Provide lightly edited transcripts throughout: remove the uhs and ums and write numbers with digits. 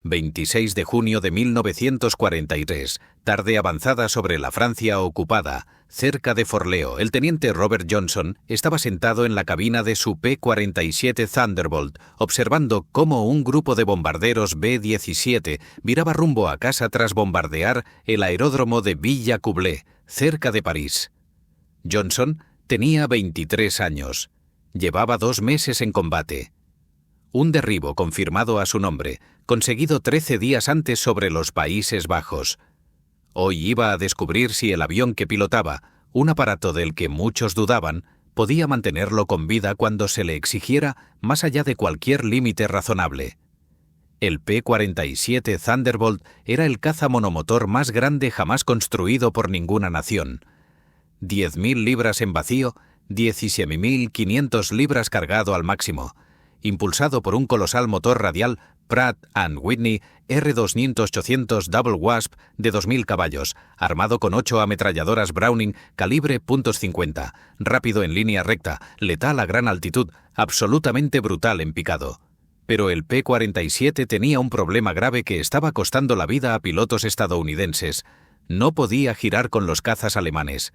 26 de junio de 1943, tarde avanzada sobre la Francia ocupada, cerca de Forleo. El teniente Robert Johnson estaba sentado en la cabina de su P-47 Thunderbolt, observando cómo un grupo de bombarderos B-17 viraba rumbo a casa tras bombardear el aeródromo de Villacoublay, cerca de París. Johnson tenía 23 años. Llevaba 2 meses en combate. Un derribo confirmado a su nombre, conseguido 13 días antes sobre los Países Bajos. Hoy iba a descubrir si el avión que pilotaba, un aparato del que muchos dudaban, podía mantenerlo con vida cuando se le exigiera más allá de cualquier límite razonable. El P-47 Thunderbolt era el caza monomotor más grande jamás construido por ninguna nación. 10.000 libras en vacío, 17.500 libras cargado al máximo, impulsado por un colosal motor radial Pratt & Whitney R2800 Double Wasp de 2.000 caballos, armado con 8 ametralladoras Browning calibre .50, rápido en línea recta, letal a gran altitud, absolutamente brutal en picado. Pero el P-47 tenía un problema grave que estaba costando la vida a pilotos estadounidenses. No podía girar con los cazas alemanes.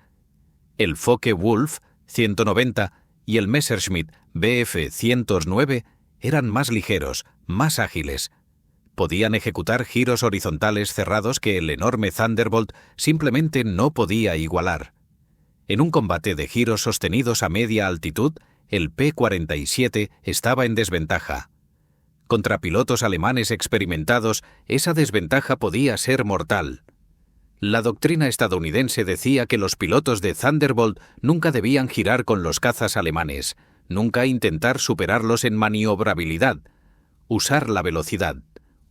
El Focke-Wulf 190 y el Messerschmitt Bf-109 eran más ligeros, más ágiles. Podían ejecutar giros horizontales cerrados que el enorme Thunderbolt simplemente no podía igualar. En un combate de giros sostenidos a media altitud, el P-47 estaba en desventaja. Contra pilotos alemanes experimentados, esa desventaja podía ser mortal. La doctrina estadounidense decía que los pilotos de Thunderbolt nunca debían girar con los cazas alemanes, nunca intentar superarlos en maniobrabilidad, usar la velocidad,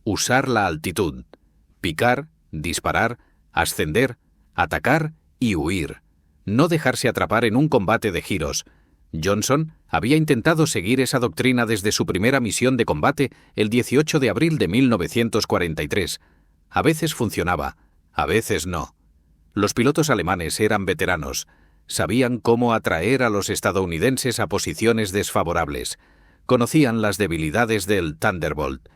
usar la altitud, picar, disparar, ascender, atacar y huir, no dejarse atrapar en un combate de giros. Johnson había intentado seguir esa doctrina desde su primera misión de combate el 18 de abril de 1943. A veces funcionaba, a veces no. Los pilotos alemanes eran veteranos. Sabían cómo atraer a los estadounidenses a posiciones desfavorables. Conocían las debilidades del Thunderbolt.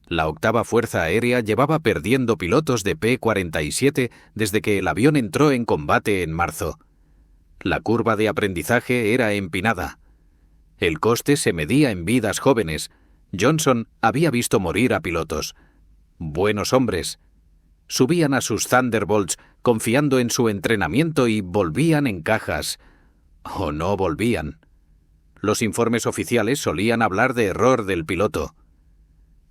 La octava Fuerza Aérea llevaba perdiendo pilotos de P-47 desde que el avión entró en combate en marzo. La curva de aprendizaje era empinada. El coste se medía en vidas jóvenes. Johnson había visto morir a pilotos. Buenos hombres. Subían a sus Thunderbolts confiando en su entrenamiento y volvían en cajas. O no volvían. Los informes oficiales solían hablar de error del piloto.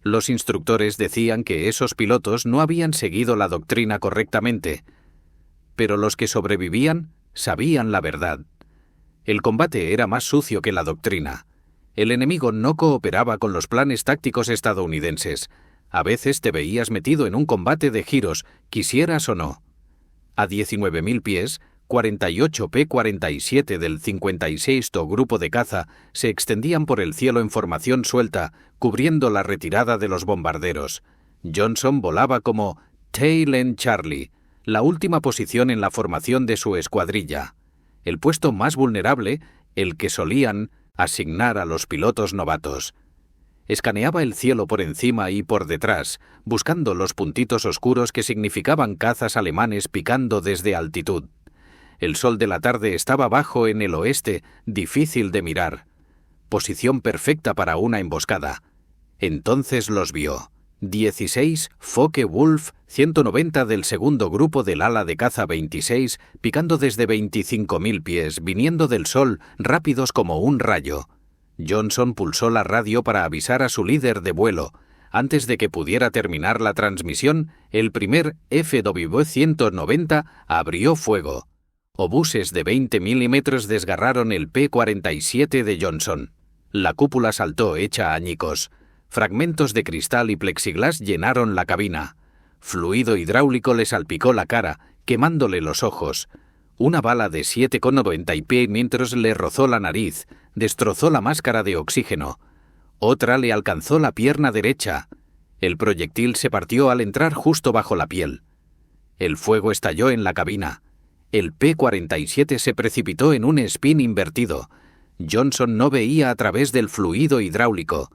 Los instructores decían que esos pilotos no habían seguido la doctrina correctamente. Pero los que sobrevivían sabían la verdad. El combate era más sucio que la doctrina. El enemigo no cooperaba con los planes tácticos estadounidenses. A veces te veías metido en un combate de giros, quisieras o no. A 19.000 pies, 48 P-47 del 56º Grupo de Caza se extendían por el cielo en formación suelta, cubriendo la retirada de los bombarderos. Johnson volaba como Tail End Charlie, la última posición en la formación de su escuadrilla. El puesto más vulnerable, el que solían asignar a los pilotos novatos. Escaneaba el cielo por encima y por detrás, buscando los puntitos oscuros que significaban cazas alemanes picando desde altitud. El sol de la tarde estaba bajo en el oeste, difícil de mirar. Posición perfecta para una emboscada. Entonces los vio. 16 Focke-Wulf 190 del segundo grupo del ala de caza 26, picando desde 25.000 pies, viniendo del sol, rápidos como un rayo. Johnson pulsó la radio para avisar a su líder de vuelo. Antes de que pudiera terminar la transmisión, el primer FW-190 abrió fuego. Obuses de 20 milímetros desgarraron el P-47 de Johnson. La cúpula saltó hecha añicos. Fragmentos de cristal y plexiglás llenaron la cabina. Fluido hidráulico le salpicó la cara, quemándole los ojos. Una bala de 7,90 milímetros le rozó la nariz, destrozó la máscara de oxígeno. Otra le alcanzó la pierna derecha. El proyectil se partió al entrar justo bajo la piel. El fuego estalló en la cabina. El P-47 se precipitó en un spin invertido. Johnson no veía a través del fluido hidráulico.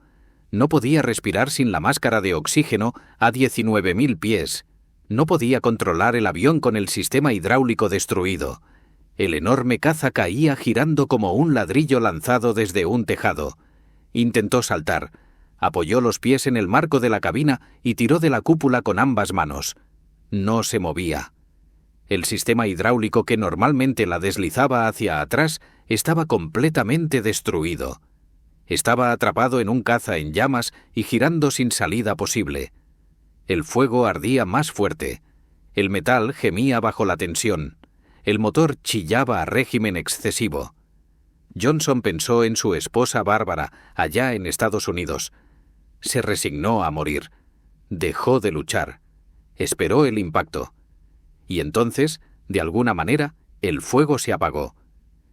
No podía respirar sin la máscara de oxígeno a 19.000 pies. No podía controlar el avión con el sistema hidráulico destruido. El enorme caza caía girando como un ladrillo lanzado desde un tejado. Intentó saltar. Apoyó los pies en el marco de la cabina y tiró de la cúpula con ambas manos. No se movía. El sistema hidráulico que normalmente la deslizaba hacia atrás estaba completamente destruido. Estaba atrapado en un caza en llamas y girando sin salida posible. El fuego ardía más fuerte. El metal gemía bajo la tensión. El motor chillaba a régimen excesivo. Johnson pensó en su esposa Bárbara, allá en Estados Unidos. Se resignó a morir. Dejó de luchar. Esperó el impacto. Y entonces, de alguna manera, el fuego se apagó.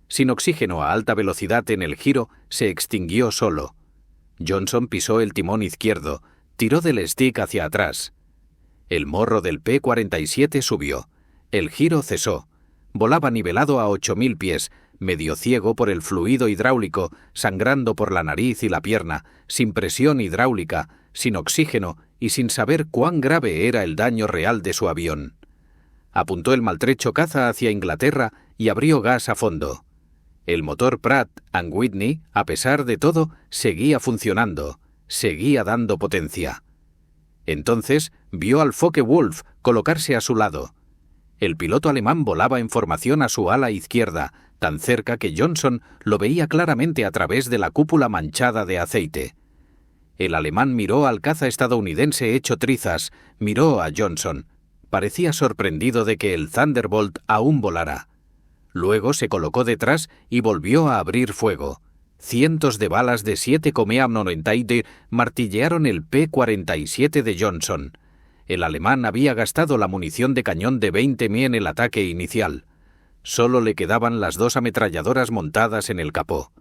Sin oxígeno a alta velocidad en el giro, se extinguió solo. Johnson pisó el timón izquierdo, tiró del stick hacia atrás. El morro del P-47 subió. El giro cesó. Volaba nivelado a 8.000 pies, medio ciego por el fluido hidráulico, sangrando por la nariz y la pierna, sin presión hidráulica, sin oxígeno y sin saber cuán grave era el daño real de su avión. Apuntó el maltrecho caza hacia Inglaterra y abrió gas a fondo. El motor Pratt & Whitney, a pesar de todo, seguía funcionando, seguía dando potencia. Entonces vio al Focke-Wulf colocarse a su lado. El piloto alemán volaba en formación a su ala izquierda, tan cerca que Johnson lo veía claramente a través de la cúpula manchada de aceite. El alemán miró al caza estadounidense hecho trizas, miró a Johnson. Parecía sorprendido de que el Thunderbolt aún volara. Luego se colocó detrás y volvió a abrir fuego. Cientos de balas de 7,98 martillearon el P-47 de Johnson. El alemán había gastado la munición de cañón de 20 mm en el ataque inicial. Solo le quedaban las 2 ametralladoras montadas en el capó.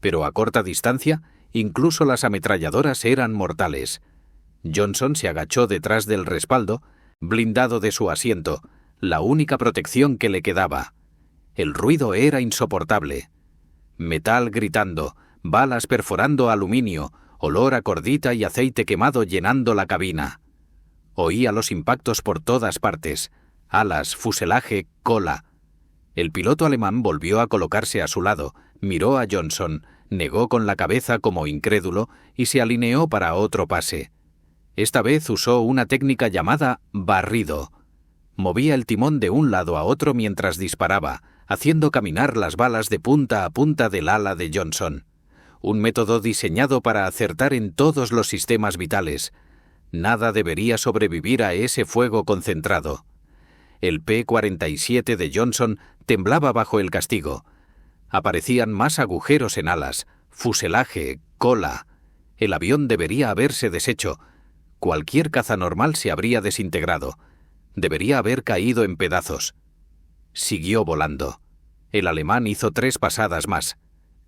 Pero a corta distancia, incluso las ametralladoras eran mortales. Johnson se agachó detrás del respaldo, blindado de su asiento, la única protección que le quedaba. El ruido era insoportable. Metal gritando, balas perforando aluminio, olor a cordita y aceite quemado llenando la cabina. Oía los impactos por todas partes, alas, fuselaje, cola. El piloto alemán volvió a colocarse a su lado, miró a Johnson, negó con la cabeza como incrédulo y se alineó para otro pase. Esta vez usó una técnica llamada barrido. Movía el timón de un lado a otro mientras disparaba, haciendo caminar las balas de punta a punta del ala de Johnson. Un método diseñado para acertar en todos los sistemas vitales. Nada debería sobrevivir a ese fuego concentrado. El P-47 de Johnson temblaba bajo el castigo. Aparecían más agujeros en alas, fuselaje, cola. El avión debería haberse deshecho. Cualquier caza normal se habría desintegrado. Debería haber caído en pedazos. Siguió volando. El alemán hizo 3 pasadas más.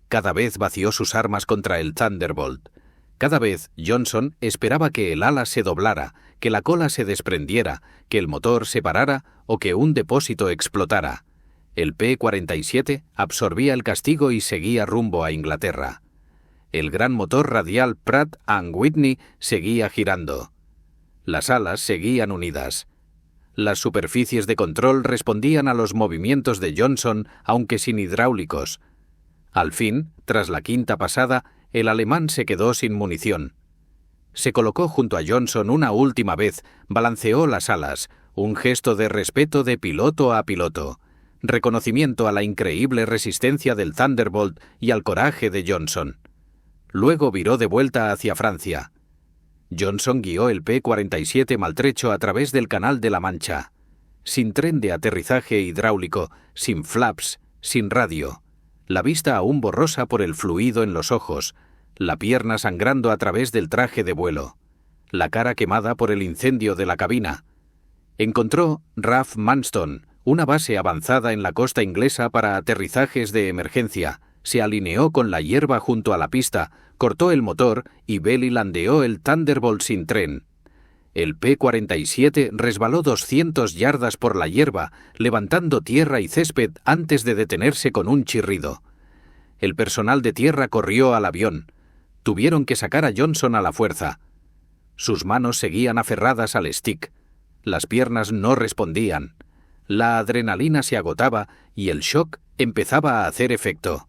Cada vez vació sus armas contra el Thunderbolt. Cada vez Johnson esperaba que el ala se doblara, que la cola se desprendiera, que el motor se parara o que un depósito explotara. El P-47 absorbía el castigo y seguía rumbo a Inglaterra. El gran motor radial Pratt & Whitney seguía girando. Las alas seguían unidas. Las superficies de control respondían a los movimientos de Johnson, aunque sin hidráulicos. Al fin, tras la 5ª pasada, el alemán se quedó sin munición. Se colocó junto a Johnson una última vez, balanceó las alas, un gesto de respeto de piloto a piloto, reconocimiento a la increíble resistencia del Thunderbolt y al coraje de Johnson. Luego viró de vuelta hacia Francia. Johnson guió el P-47 maltrecho a través del Canal de la Mancha, sin tren de aterrizaje hidráulico, sin flaps, sin radio, la vista aún borrosa por el fluido en los ojos, la pierna sangrando a través del traje de vuelo, la cara quemada por el incendio de la cabina. Encontró RAF Manston, una base avanzada en la costa inglesa para aterrizajes de emergencia. Se alineó con la hierba junto a la pista, cortó el motor y belilandeó el Thunderbolt sin tren. El P-47 resbaló 200 yardas por la hierba, levantando tierra y césped antes de detenerse con un chirrido. El personal de tierra corrió al avión. Tuvieron que sacar a Johnson a la fuerza. Sus manos seguían aferradas al stick. Las piernas no respondían. La adrenalina se agotaba y el shock empezaba a hacer efecto.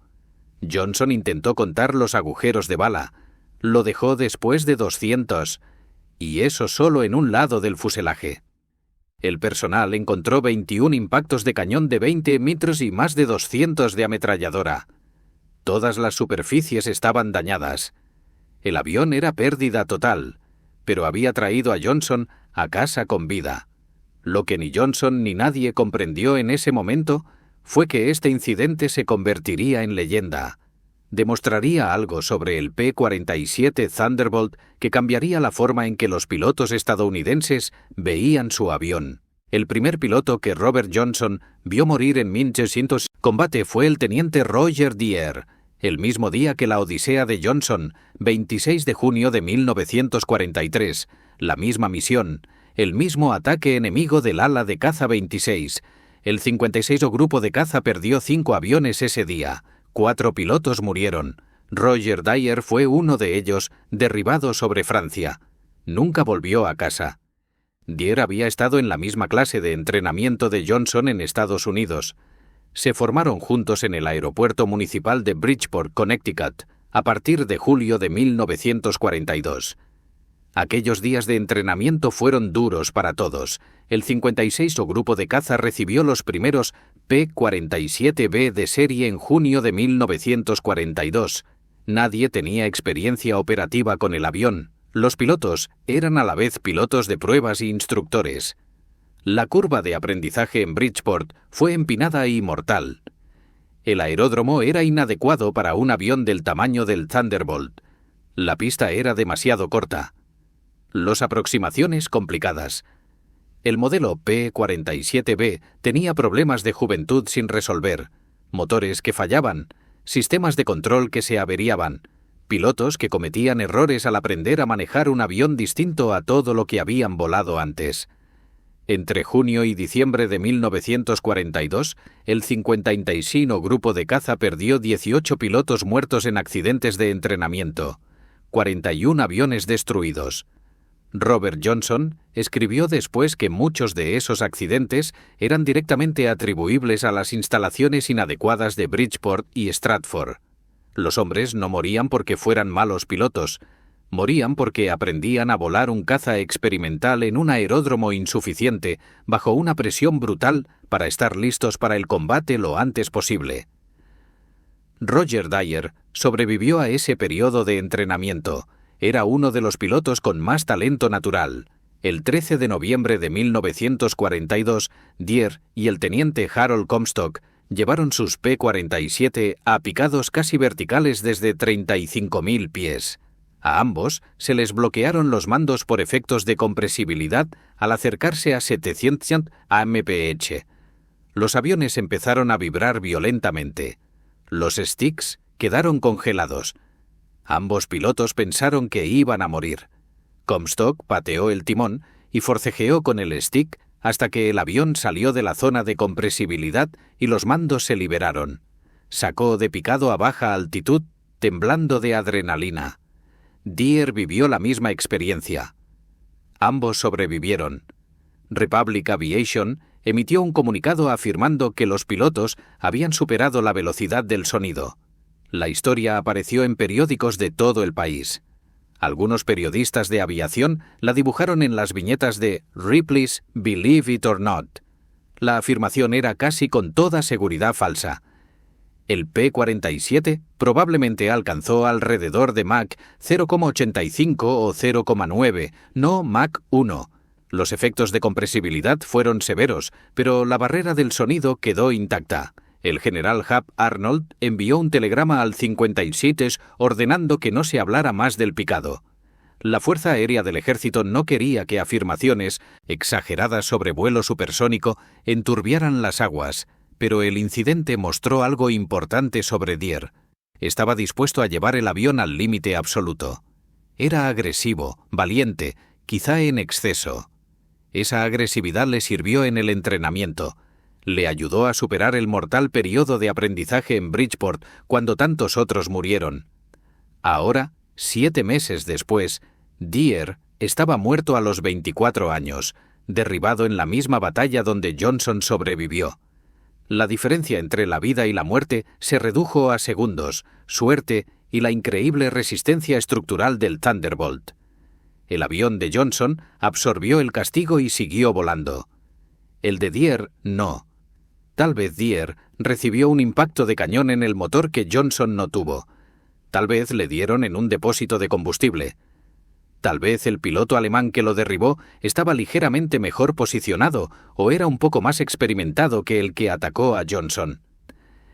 Johnson intentó contar los agujeros de bala. Lo dejó después de 200, y eso solo en un lado del fuselaje. El personal encontró 21 impactos de cañón de 20 metros y más de 200 de ametralladora. Todas las superficies estaban dañadas. El avión era pérdida total, pero había traído a Johnson a casa con vida. Lo que ni Johnson ni nadie comprendió en ese momento fue que este incidente se convertiría en leyenda. Demostraría algo sobre el P-47 Thunderbolt que cambiaría la forma en que los pilotos estadounidenses veían su avión. El primer piloto que Robert Johnson vio morir en 1900 combate fue el teniente Roger Deere, el mismo día que la Odisea de Johnson, 26 de junio de 1943, la misma misión, el mismo ataque enemigo del ala de caza 26. El 56º Grupo de Caza perdió 5 aviones ese día. 4 pilotos murieron. Roger Deere fue uno de ellos, derribado sobre Francia. Nunca volvió a casa. Deere había estado en la misma clase de entrenamiento de Johnson en Estados Unidos. Se formaron juntos en el aeropuerto municipal de Bridgeport, Connecticut, a partir de julio de 1942. Aquellos días de entrenamiento fueron duros para todos. El 56º Grupo de Caza recibió los primeros P-47B de serie en junio de 1942. Nadie tenía experiencia operativa con el avión. Los pilotos eran a la vez pilotos de pruebas e instructores. La curva de aprendizaje en Bridgeport fue empinada y mortal. El aeródromo era inadecuado para un avión del tamaño del Thunderbolt. La pista era demasiado corta. Las aproximaciones complicadas. El modelo P-47B tenía problemas de juventud sin resolver, motores que fallaban, sistemas de control que se averiaban, pilotos que cometían errores al aprender a manejar un avión distinto a todo lo que habían volado antes. Entre junio y diciembre de 1942, el 56º Grupo de Caza perdió 18 pilotos muertos en accidentes de entrenamiento, 41 aviones destruidos. Robert Johnson escribió después que muchos de esos accidentes eran directamente atribuibles a las instalaciones inadecuadas de Bridgeport y Stratford. Los hombres no morían porque fueran malos pilotos, morían porque aprendían a volar un caza experimental en un aeródromo insuficiente bajo una presión brutal para estar listos para el combate lo antes posible. Roger Deere sobrevivió a ese periodo de entrenamiento. Era uno de los pilotos con más talento natural. El 13 de noviembre de 1942, Deere y el teniente Harold Comstock llevaron sus P-47 a picados casi verticales desde 35.000 pies. A ambos se les bloquearon los mandos por efectos de compresibilidad al acercarse a 700 mph. Los aviones empezaron a vibrar violentamente. Los sticks quedaron congelados. Ambos pilotos pensaron que iban a morir. Comstock pateó el timón y forcejeó con el stick hasta que el avión salió de la zona de compresibilidad y los mandos se liberaron. Sacó de picado a baja altitud, temblando de adrenalina. Deere vivió la misma experiencia. Ambos sobrevivieron. Republic Aviation emitió un comunicado afirmando que los pilotos habían superado la velocidad del sonido. La historia apareció en periódicos de todo el país. Algunos periodistas de aviación la dibujaron en las viñetas de Ripley's Believe It or Not. La afirmación era casi con toda seguridad falsa. El P-47 probablemente alcanzó alrededor de Mach 0,85 o 0,9, no Mach 1. Los efectos de compresibilidad fueron severos, pero la barrera del sonido quedó intacta. El general Hap Arnold envió un telegrama al 57 ordenando que no se hablara más del picado. La Fuerza Aérea del Ejército no quería que afirmaciones exageradas sobre vuelo supersónico enturbiaran las aguas, pero el incidente mostró algo importante sobre Deere. Estaba dispuesto a llevar el avión al límite absoluto. Era agresivo, valiente, quizá en exceso. Esa agresividad le sirvió en el entrenamiento. Le ayudó a superar el mortal periodo de aprendizaje en Bridgeport cuando tantos otros murieron. Ahora 7 meses después, Deere estaba muerto a los 24 años, derribado en la misma batalla donde Johnson sobrevivió. La diferencia entre la vida y la muerte se redujo a segundos, suerte y la increíble resistencia estructural del Thunderbolt. El avión de Johnson absorbió el castigo y siguió volando. El de Deere no. Tal vez Deere recibió un impacto de cañón en el motor que Johnson no tuvo. Tal vez le dieron en un depósito de combustible. Tal vez el piloto alemán que lo derribó estaba ligeramente mejor posicionado o era un poco más experimentado que el que atacó a Johnson.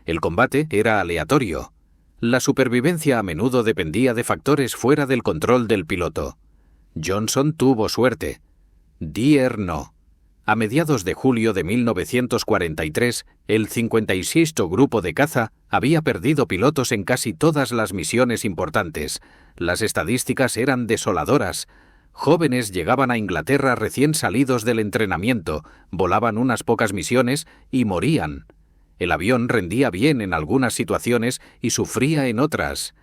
El combate era aleatorio. La supervivencia a menudo dependía de factores fuera del control del piloto. Johnson tuvo suerte. Deere no. A mediados de julio de 1943, el 56º Grupo de Caza había perdido pilotos en casi todas las misiones importantes. Las estadísticas eran desoladoras. Jóvenes llegaban a Inglaterra recién salidos del entrenamiento, volaban unas pocas misiones y morían. El avión rendía bien en algunas situaciones y sufría en otras.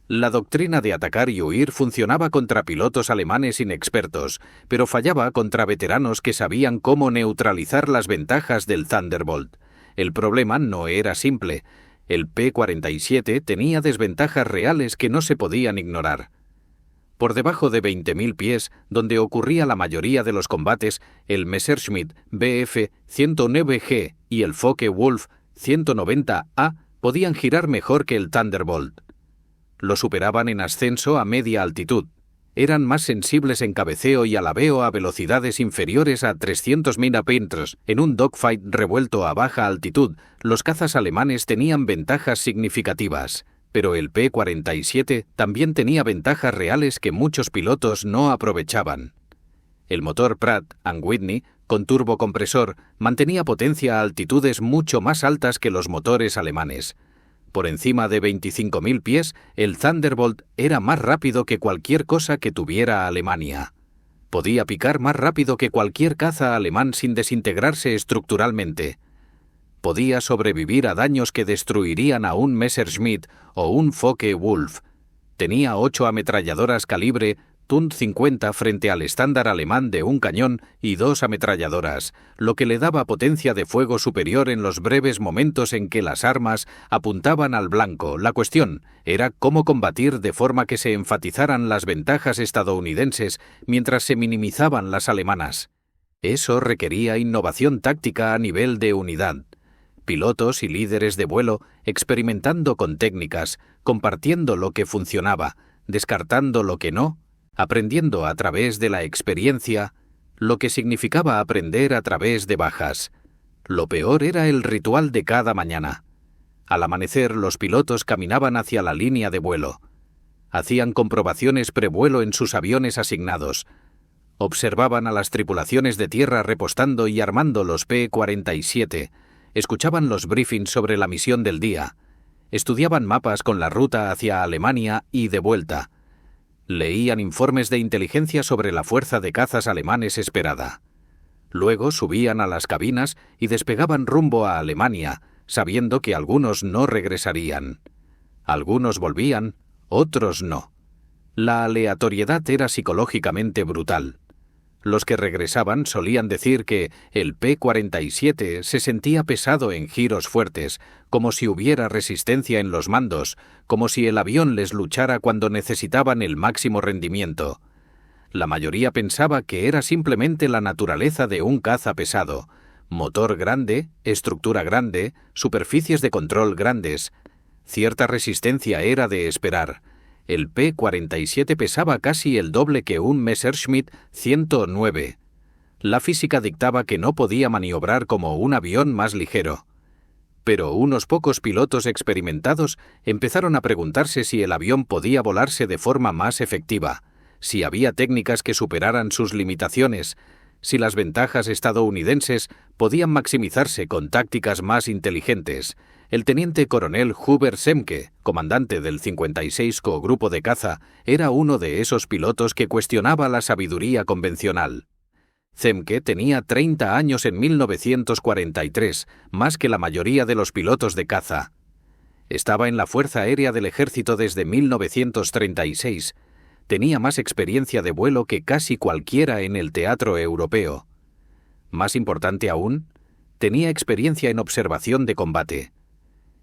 La doctrina de atacar y huir funcionaba contra pilotos alemanes inexpertos, pero fallaba contra veteranos que sabían cómo neutralizar las ventajas del Thunderbolt. El problema no era simple. El P-47 tenía desventajas reales que no se podían ignorar. Por debajo de 20.000 pies, donde ocurría la mayoría de los combates, el Messerschmitt Bf-109G y el Focke-Wulf 190A podían girar mejor que el Thunderbolt. Lo superaban en ascenso a media altitud. Eran más sensibles en cabeceo y alabeo a velocidades inferiores a 300 mph. En un dogfight revuelto a baja altitud, los cazas alemanes tenían ventajas significativas, pero el P-47 también tenía ventajas reales que muchos pilotos no aprovechaban. El motor Pratt & Whitney, con turbocompresor, mantenía potencia a altitudes mucho más altas que los motores alemanes. Por encima de 25.000 pies, el Thunderbolt era más rápido que cualquier cosa que tuviera Alemania. Podía picar más rápido que cualquier caza alemán sin desintegrarse estructuralmente. Podía sobrevivir a daños que destruirían a un Messerschmitt o un Focke-Wulf. Tenía 8 ametralladoras calibre Tund 50 frente al estándar alemán de un cañón y 2 ametralladoras, lo que le daba potencia de fuego superior en los breves momentos en que las armas apuntaban al blanco. La cuestión era cómo combatir de forma que se enfatizaran las ventajas estadounidenses mientras se minimizaban las alemanas. Eso requería innovación táctica a nivel de unidad. Pilotos y líderes de vuelo experimentando con técnicas, compartiendo lo que funcionaba, descartando lo que no, aprendiendo a través de la experiencia, lo que significaba aprender a través de bajas. Lo peor era el ritual de cada mañana. Al amanecer, los pilotos caminaban hacia la línea de vuelo. Hacían comprobaciones prevuelo en sus aviones asignados. Observaban a las tripulaciones de tierra repostando y armando los P-47. Escuchaban los briefings sobre la misión del día. Estudiaban mapas con la ruta hacia Alemania y de vuelta. Leían informes de inteligencia sobre la fuerza de cazas alemanes esperada. Luego subían a las cabinas y despegaban rumbo a Alemania, sabiendo que algunos no regresarían. Algunos volvían, otros no. La aleatoriedad era psicológicamente brutal. Los que regresaban solían decir que el P-47 se sentía pesado en giros fuertes, como si hubiera resistencia en los mandos, como si el avión les luchara cuando necesitaban el máximo rendimiento. La mayoría pensaba que era simplemente la naturaleza de un caza pesado: motor grande, estructura grande, superficies de control grandes. Cierta resistencia era de esperar. El P-47 pesaba casi el doble que un Messerschmitt 109. La física dictaba que no podía maniobrar como un avión más ligero. Pero unos pocos pilotos experimentados empezaron a preguntarse si el avión podía volarse de forma más efectiva, si había técnicas que superaran sus limitaciones, si las ventajas estadounidenses podían maximizarse con tácticas más inteligentes. El teniente coronel Hubert Semke, comandante del 56º Grupo de Caza, era uno de esos pilotos que cuestionaba la sabiduría convencional. Semke tenía 30 años en 1943, más que la mayoría de los pilotos de caza. Estaba en la Fuerza Aérea del Ejército desde 1936. Tenía más experiencia de vuelo que casi cualquiera en el teatro europeo. Más importante aún, tenía experiencia en observación de combate.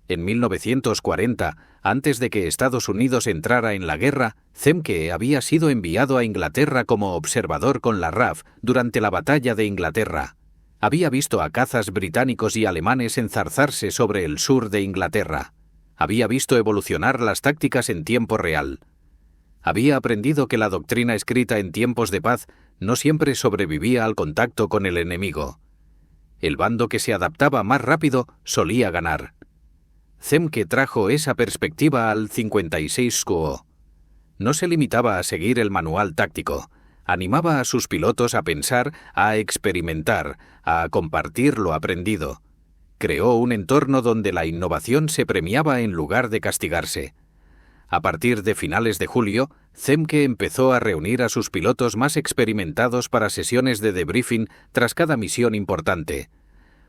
En 1940, antes de que Estados Unidos entrara en la guerra, Zemke había sido enviado a Inglaterra como observador con la RAF durante la Batalla de Inglaterra. Había visto a cazas británicos y alemanes enzarzarse sobre el sur de Inglaterra. Había visto evolucionar las tácticas en tiempo real. Había aprendido que la doctrina escrita en tiempos de paz no siempre sobrevivía al contacto con el enemigo. El bando que se adaptaba más rápido solía ganar. Zemke trajo esa perspectiva al 56 SQO. No se limitaba a seguir el manual táctico. Animaba a sus pilotos a pensar, a experimentar, a compartir lo aprendido. Creó un entorno donde la innovación se premiaba en lugar de castigarse. A partir de finales de julio, Zemke empezó a reunir a sus pilotos más experimentados para sesiones de debriefing tras cada misión importante.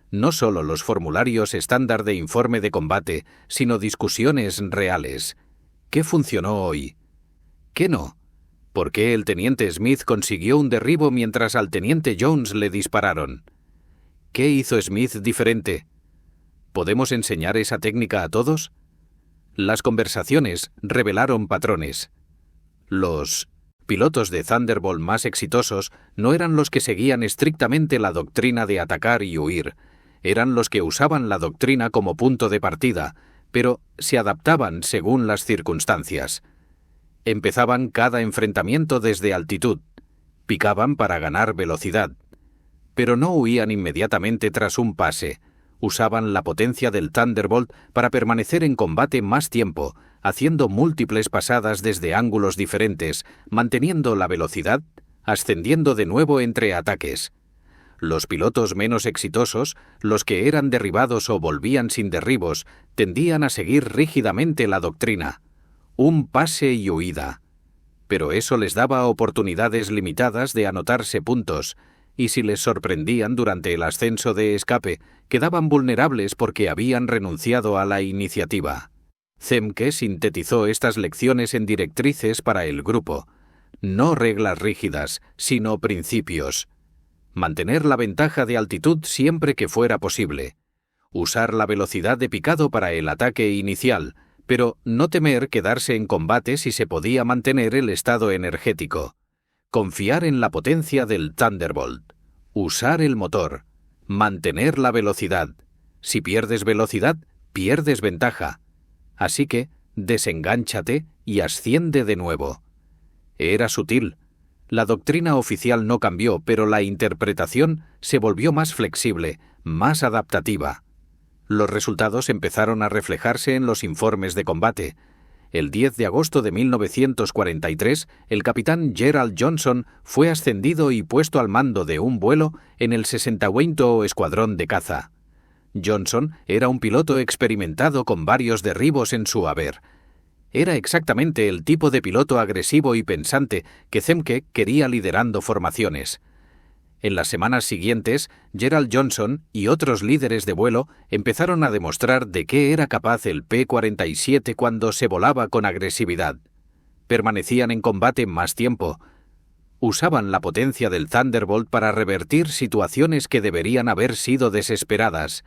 No solo los formularios estándar de informe de combate, sino discusiones reales. ¿Qué funcionó hoy? ¿Qué no? ¿Por qué el teniente Smith consiguió un derribo mientras al teniente Jones le dispararon? ¿Qué hizo Smith diferente? ¿Podemos enseñar esa técnica a todos? Las conversaciones revelaron patrones. Los pilotos de Thunderbolt más exitosos no eran los que seguían estrictamente la doctrina de atacar y huir. Eran los que usaban la doctrina como punto de partida, pero se adaptaban según las circunstancias. Empezaban cada enfrentamiento desde altitud. Picaban para ganar velocidad. Pero no huían inmediatamente tras un pase. Usaban la potencia del Thunderbolt para permanecer en combate más tiempo, haciendo múltiples pasadas desde ángulos diferentes, manteniendo la velocidad, ascendiendo de nuevo entre ataques. Los pilotos menos exitosos, los que eran derribados o volvían sin derribos, tendían a seguir rígidamente la doctrina. Un pase y huida. Pero eso les daba oportunidades limitadas de anotarse puntos, y si les sorprendían durante el ascenso de escape, quedaban vulnerables porque habían renunciado a la iniciativa. Zemke sintetizó estas lecciones en directrices para el grupo. No reglas rígidas, sino principios. Mantener la ventaja de altitud siempre que fuera posible. Usar la velocidad de picado para el ataque inicial, pero no temer quedarse en combate si se podía mantener el estado energético. Confiar en la potencia del Thunderbolt. Usar el motor. Mantener la velocidad. Si pierdes velocidad, pierdes ventaja. Así que, desengánchate y asciende de nuevo. Era sutil. La doctrina oficial no cambió, pero la interpretación se volvió más flexible, más adaptativa. Los resultados empezaron a reflejarse en los informes de combate. El 10 de agosto de 1943, el capitán Gerald Johnson fue ascendido y puesto al mando de un vuelo en el 60º Escuadrón de Caza. Johnson era un piloto experimentado con varios derribos en su haber. Era exactamente el tipo de piloto agresivo y pensante que Zemke quería liderando formaciones. En las semanas siguientes, Gerald Johnson y otros líderes de vuelo empezaron a demostrar de qué era capaz el P-47 cuando se volaba con agresividad. Permanecían en combate más tiempo. Usaban la potencia del Thunderbolt para revertir situaciones que deberían haber sido desesperadas.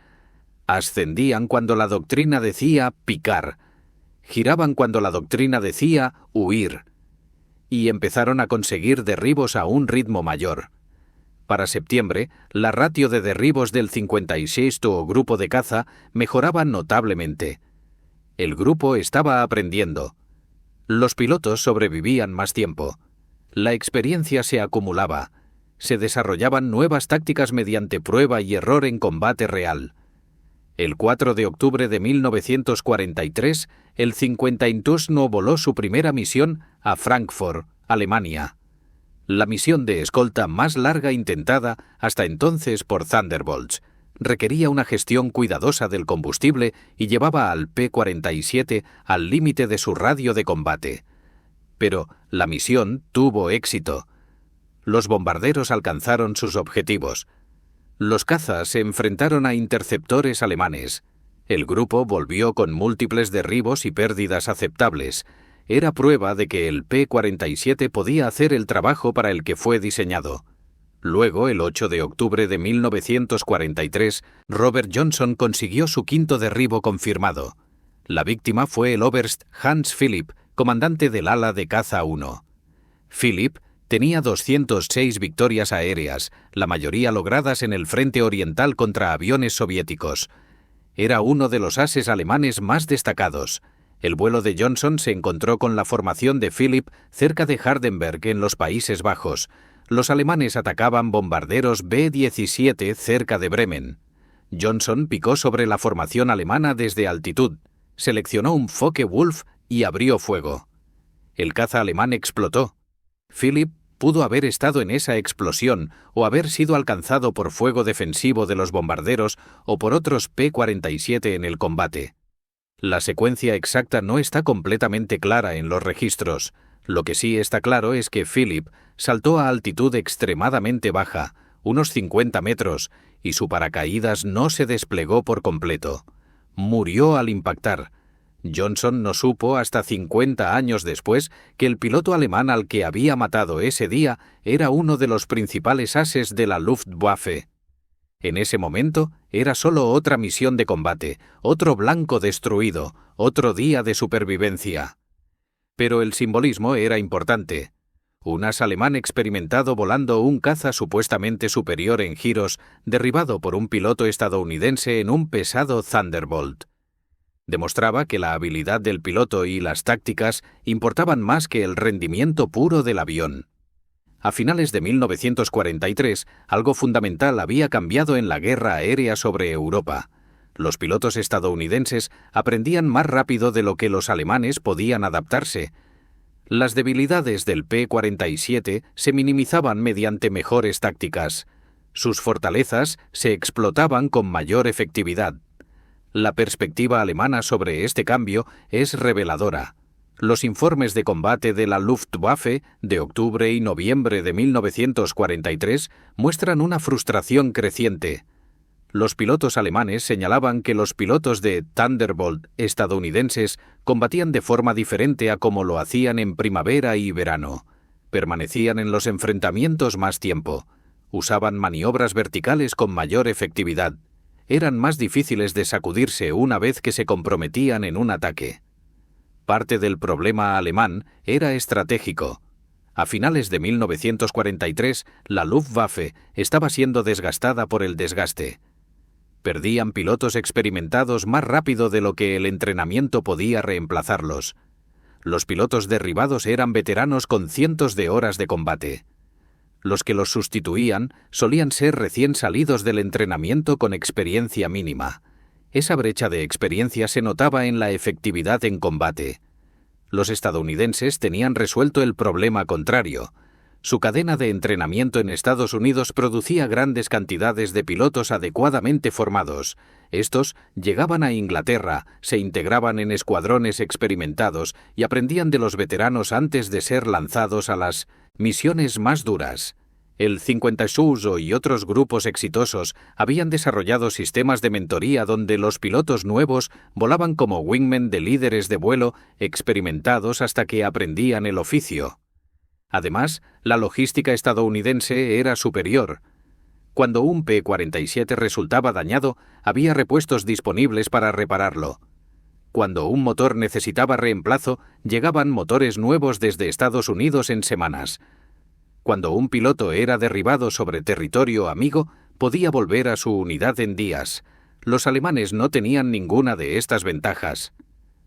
Ascendían cuando la doctrina decía picar. Giraban cuando la doctrina decía huir. Y empezaron a conseguir derribos a un ritmo mayor. Para septiembre, la ratio de derribos del 56º Grupo de Caza mejoraba notablemente. El grupo estaba aprendiendo. Los pilotos sobrevivían más tiempo. La experiencia se acumulaba. Se desarrollaban nuevas tácticas mediante prueba y error en combate real. El 4 de octubre de 1943, el 51º voló su primera misión a Frankfurt, Alemania. La misión de escolta más larga intentada hasta entonces por Thunderbolts. Requería una gestión cuidadosa del combustible y llevaba al P-47 al límite de su radio de combate. Pero la misión tuvo éxito. Los bombarderos alcanzaron sus objetivos. Los cazas se enfrentaron a interceptores alemanes. El grupo volvió con múltiples derribos y pérdidas aceptables. Era prueba de que el P-47 podía hacer el trabajo para el que fue diseñado. Luego, el 8 de octubre de 1943, Robert Johnson consiguió su quinto derribo confirmado. La víctima fue el Oberst Hans Philipp, comandante del ala de caza 1. Philipp tenía 206 victorias aéreas, la mayoría logradas en el frente oriental contra aviones soviéticos. Era uno de los ases alemanes más destacados. El vuelo de Johnson se encontró con la formación de Philipp cerca de Hardenberg, en los Países Bajos. Los alemanes atacaban bombarderos B-17 cerca de Bremen. Johnson picó sobre la formación alemana desde altitud, seleccionó un Focke-Wulf y abrió fuego. El caza alemán explotó. Philipp pudo haber estado en esa explosión o haber sido alcanzado por fuego defensivo de los bombarderos o por otros P-47 en el combate. La secuencia exacta no está completamente clara en los registros. Lo que sí está claro es que Philipp saltó a altitud extremadamente baja, unos 50 metros, y su paracaídas no se desplegó por completo. Murió al impactar. Johnson no supo hasta 50 años después que el piloto alemán al que había matado ese día era uno de los principales ases de la Luftwaffe. En ese momento era solo otra misión de combate, otro blanco destruido, otro día de supervivencia. Pero el simbolismo era importante. Un as alemán experimentado volando un caza supuestamente superior en giros, derribado por un piloto estadounidense en un pesado Thunderbolt. Demostraba que la habilidad del piloto y las tácticas importaban más que el rendimiento puro del avión. A finales de 1943, algo fundamental había cambiado en la guerra aérea sobre Europa. Los pilotos estadounidenses aprendían más rápido de lo que los alemanes podían adaptarse. Las debilidades del P-47 se minimizaban mediante mejores tácticas. Sus fortalezas se explotaban con mayor efectividad. La perspectiva alemana sobre este cambio es reveladora. Los informes de combate de la Luftwaffe de octubre y noviembre de 1943 muestran una frustración creciente. Los pilotos alemanes señalaban que los pilotos de Thunderbolt estadounidenses combatían de forma diferente a como lo hacían en primavera y verano. Permanecían en los enfrentamientos más tiempo. Usaban maniobras verticales con mayor efectividad. Eran más difíciles de sacudirse una vez que se comprometían en un ataque. Parte del problema alemán era estratégico. A finales de 1943, la Luftwaffe estaba siendo desgastada por el desgaste. Perdían pilotos experimentados más rápido de lo que el entrenamiento podía reemplazarlos. Los pilotos derribados eran veteranos con cientos de horas de combate. Los que los sustituían solían ser recién salidos del entrenamiento con experiencia mínima. Esa brecha de experiencia se notaba en la efectividad en combate. Los estadounidenses tenían resuelto el problema contrario. Su cadena de entrenamiento en Estados Unidos producía grandes cantidades de pilotos adecuadamente formados. Estos llegaban a Inglaterra, se integraban en escuadrones experimentados y aprendían de los veteranos antes de ser lanzados a las misiones más duras. El 50 y otros grupos exitosos habían desarrollado sistemas de mentoría donde los pilotos nuevos volaban como wingmen de líderes de vuelo experimentados hasta que aprendían el oficio. Además, la logística estadounidense era superior. Cuando un P-47 resultaba dañado, había repuestos disponibles para repararlo. Cuando un motor necesitaba reemplazo, llegaban motores nuevos desde Estados Unidos en semanas. Cuando un piloto era derribado sobre territorio amigo, podía volver a su unidad en días. Los alemanes no tenían ninguna de estas ventajas.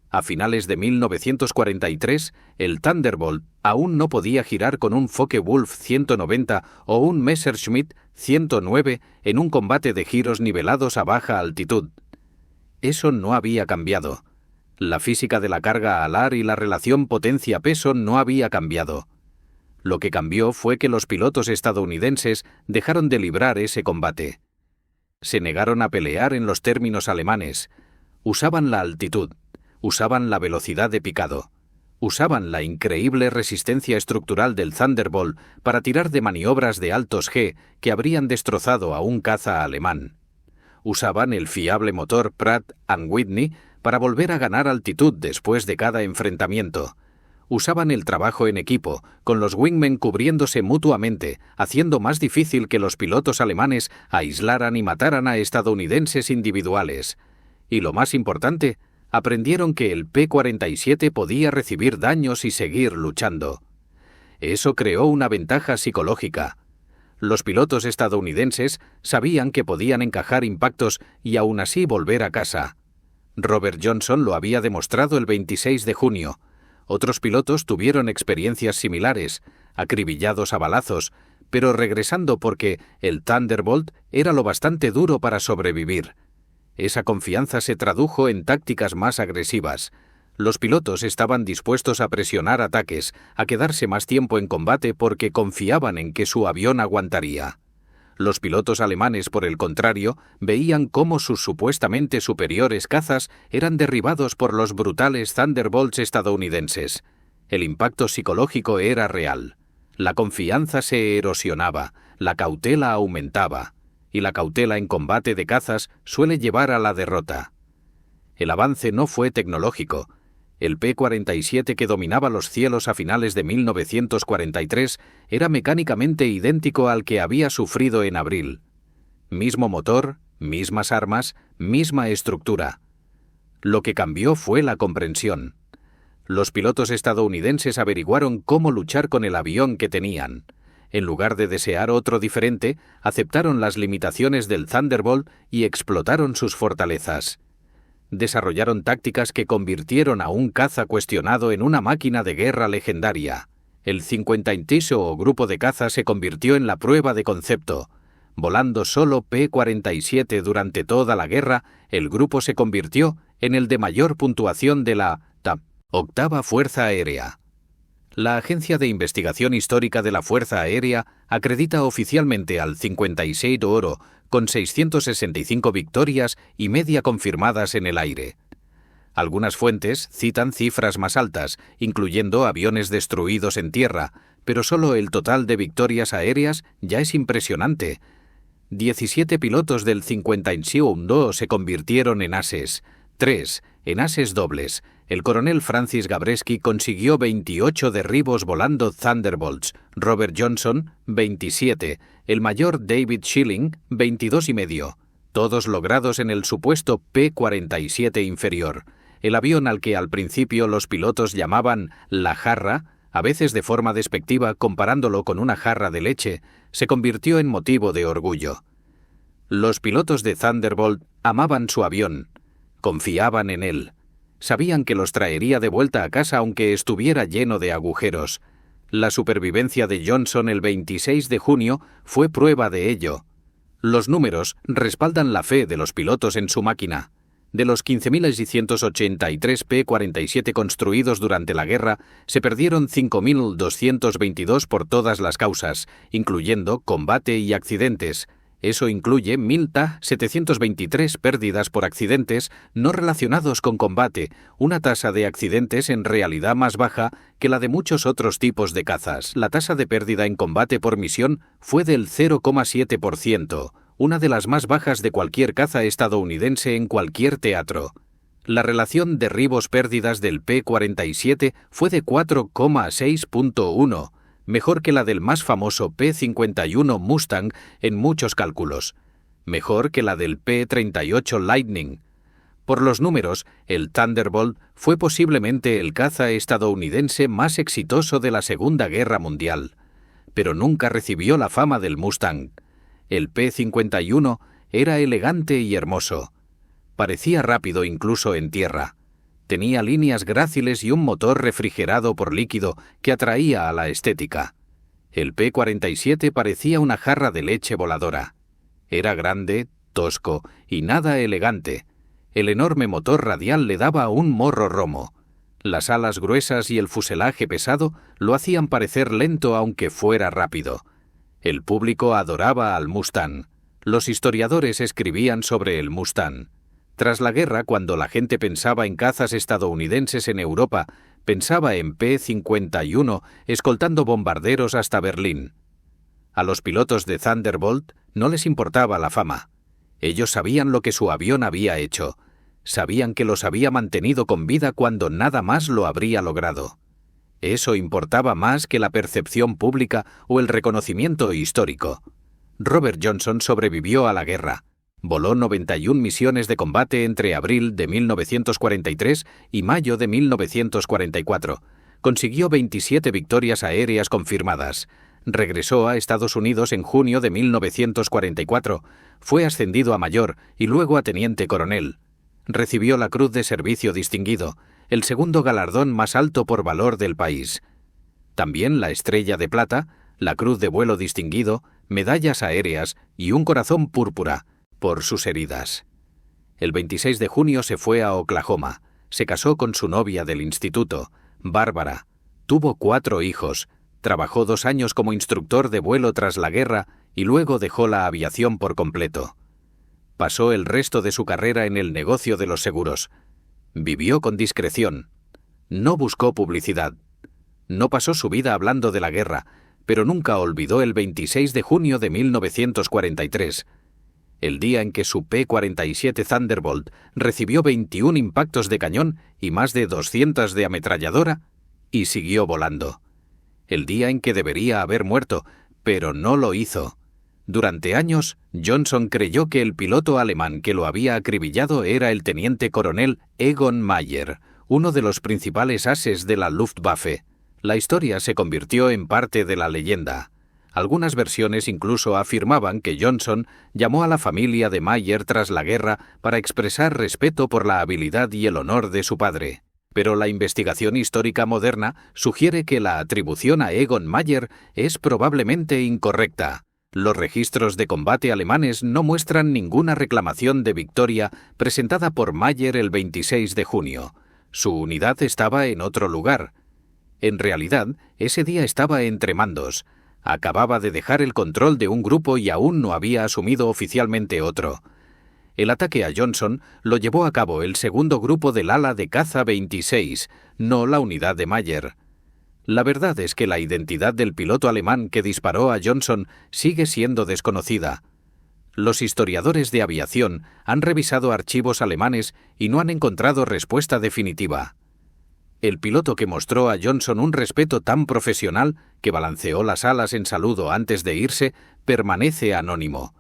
A finales de 1943, el Thunderbolt aún no podía girar con un Focke-Wulf 190 o un Messerschmitt 109 en un combate de giros nivelados a baja altitud. Eso no había cambiado. La física de la carga alar y la relación potencia-peso no había cambiado. Lo que cambió fue que los pilotos estadounidenses dejaron de librar ese combate. Se negaron a pelear en los términos alemanes. Usaban la altitud. Usaban la velocidad de picado. Usaban la increíble resistencia estructural del Thunderbolt para tirar de maniobras de altos G que habrían destrozado a un caza alemán. Usaban el fiable motor Pratt & Whitney para volver a ganar altitud después de cada enfrentamiento. Usaban el trabajo en equipo, con los wingmen cubriéndose mutuamente, haciendo más difícil que los pilotos alemanes aislaran y mataran a estadounidenses individuales. Y lo más importante, aprendieron que el P-47 podía recibir daños y seguir luchando. Eso creó una ventaja psicológica. Los pilotos estadounidenses sabían que podían encajar impactos y aún así volver a casa. Robert Johnson lo había demostrado el 26 de junio. Otros pilotos tuvieron experiencias similares, acribillados a balazos, pero regresando porque el Thunderbolt era lo bastante duro para sobrevivir. Esa confianza se tradujo en tácticas más agresivas. Los pilotos estaban dispuestos a presionar ataques, a quedarse más tiempo en combate porque confiaban en que su avión aguantaría. Los pilotos alemanes, por el contrario, veían cómo sus supuestamente superiores cazas eran derribados por los brutales Thunderbolts estadounidenses. El impacto psicológico era real. La confianza se erosionaba, la cautela aumentaba, y la cautela en combate de cazas suele llevar a la derrota. El avance no fue tecnológico. El P-47 que dominaba los cielos a finales de 1943 era mecánicamente idéntico al que había sufrido en abril. Mismo motor, mismas armas, misma estructura. Lo que cambió fue la comprensión. Los pilotos estadounidenses averiguaron cómo luchar con el avión que tenían. En lugar de desear otro diferente, aceptaron las limitaciones del Thunderbolt y explotaron sus fortalezas. Desarrollaron tácticas que convirtieron a un caza cuestionado en una máquina de guerra legendaria. El 50º o grupo de caza se convirtió en la prueba de concepto. Volando solo P-47 durante toda la guerra, el grupo se convirtió en el de mayor puntuación de la octava Fuerza Aérea. La Agencia de Investigación Histórica de la Fuerza Aérea acredita oficialmente al 56 Oro con 665 victorias y media confirmadas en el aire. Algunas fuentes citan cifras más altas, incluyendo aviones destruidos en tierra, pero solo el total de victorias aéreas ya es impresionante. 17 pilotos del 52 se convirtieron en ases, 3 en ases dobles. El coronel Francis Gabreski consiguió 28 derribos volando Thunderbolts, Robert Johnson, 27, el mayor David Schilling, 22,5, todos logrados en el supuesto P-47 inferior, el avión al que al principio los pilotos llamaban la jarra, a veces de forma despectiva comparándolo con una jarra de leche, se convirtió en motivo de orgullo. Los pilotos de Thunderbolt amaban su avión, confiaban en él. Sabían que los traería de vuelta a casa aunque estuviera lleno de agujeros. La supervivencia de Johnson el 26 de junio fue prueba de ello. Los números respaldan la fe de los pilotos en su máquina. De los 15.683 P-47 construidos durante la guerra, se perdieron 5.222 por todas las causas, incluyendo combate y accidentes. Eso incluye 1.723 pérdidas por accidentes no relacionados con combate, una tasa de accidentes en realidad más baja que la de muchos otros tipos de cazas. La tasa de pérdida en combate por misión fue del 0,7%, una de las más bajas de cualquier caza estadounidense en cualquier teatro. La relación derribos-pérdidas del P-47 fue de 4,6.1, mejor que la del más famoso P-51 Mustang en muchos cálculos, mejor que la del P-38 Lightning. Por los números, el Thunderbolt fue posiblemente el caza estadounidense más exitoso de la Segunda Guerra Mundial, pero nunca recibió la fama del Mustang. El P-51 era elegante y hermoso. Parecía rápido incluso en tierra. Tenía líneas gráciles y un motor refrigerado por líquido que atraía a la estética. El P-47 parecía una jarra de leche voladora. Era grande, tosco y nada elegante. El enorme motor radial le daba un morro romo. Las alas gruesas y el fuselaje pesado lo hacían parecer lento aunque fuera rápido. El público adoraba al Mustang. Los historiadores escribían sobre el Mustang. Tras la guerra, cuando la gente pensaba en cazas estadounidenses en Europa, pensaba en P-51 escoltando bombarderos hasta Berlín. A los pilotos de Thunderbolt no les importaba la fama. Ellos sabían lo que su avión había hecho. Sabían que los había mantenido con vida cuando nada más lo habría logrado. Eso importaba más que la percepción pública o el reconocimiento histórico. Robert Johnson sobrevivió a la guerra. Voló 91 misiones de combate entre abril de 1943 y mayo de 1944. Consiguió 27 victorias aéreas confirmadas. Regresó a Estados Unidos en junio de 1944. Fue ascendido a mayor y luego a teniente coronel. Recibió la Cruz de Servicio Distinguido, el segundo galardón más alto por valor del país. También la Estrella de Plata, la Cruz de Vuelo Distinguido, medallas aéreas y un corazón púrpura por sus heridas. El 26 de junio se fue a Oklahoma. Se casó con su novia del instituto, Bárbara. Tuvo 4 hijos. Trabajó 2 años como instructor de vuelo tras la guerra y luego dejó la aviación por completo. Pasó el resto de su carrera en el negocio de los seguros. Vivió con discreción. No buscó publicidad. No pasó su vida hablando de la guerra, pero nunca olvidó el 26 de junio de 1943, el día en que su P-47 Thunderbolt recibió 21 impactos de cañón y más de 200 de ametralladora y siguió volando. El día en que debería haber muerto, pero no lo hizo. Durante años, Johnson creyó que el piloto alemán que lo había acribillado era el teniente coronel Egon Mayer, uno de los principales ases de la Luftwaffe. La historia se convirtió en parte de la leyenda. Algunas versiones incluso afirmaban que Johnson llamó a la familia de Mayer tras la guerra para expresar respeto por la habilidad y el honor de su padre. Pero la investigación histórica moderna sugiere que la atribución a Egon Mayer es probablemente incorrecta. Los registros de combate alemanes no muestran ninguna reclamación de victoria presentada por Mayer el 26 de junio. Su unidad estaba en otro lugar. En realidad, ese día estaba entre mandos. Acababa de dejar el control de un grupo y aún no había asumido oficialmente otro. El ataque a Johnson lo llevó a cabo el segundo grupo del ala de caza 26, no la unidad de Mayer. La verdad es que la identidad del piloto alemán que disparó a Johnson sigue siendo desconocida. Los historiadores de aviación han revisado archivos alemanes y no han encontrado respuesta definitiva. El piloto que mostró a Johnson un respeto tan profesional que balanceó las alas en saludo antes de irse permanece anónimo.